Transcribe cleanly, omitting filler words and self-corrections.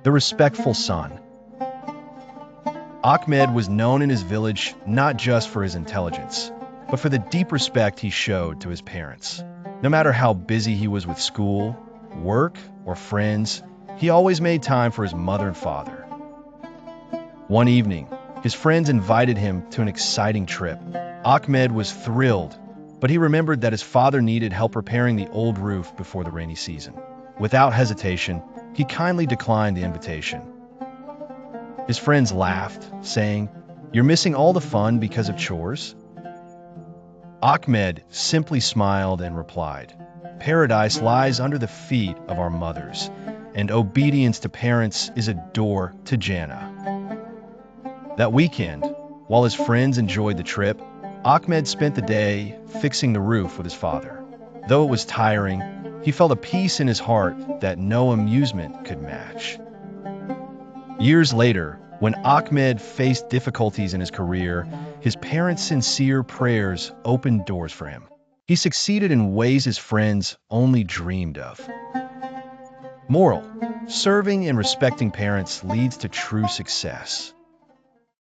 The respectful son. Ahmed was known in his village not just for his intelligence, but for the deep respect he showed to his parents. No matter how busy he was with school, work, or friends, he always made time for his mother and father. One evening, his friends invited him to an exciting trip. Ahmed was thrilled, but he remembered that his father needed help repairing the old roof before the rainy season. Without hesitation, he kindly declined the invitation. His friends laughed, saying, "You're missing all the fun because of chores?" Ahmed simply smiled and replied, "Paradise lies under the feet of our mothers, and obedience to parents is a door to Jannah." That weekend, while his friends enjoyed the trip, Ahmed spent the day fixing the roof with his father. Though it was tiring, he felt a peace in his heart that no amusement could match. Years later, when Ahmed faced difficulties in his career, his parents' sincere prayers opened doors for him. He succeeded in ways his friends only dreamed of. Moral: serving and respecting parents leads to true success.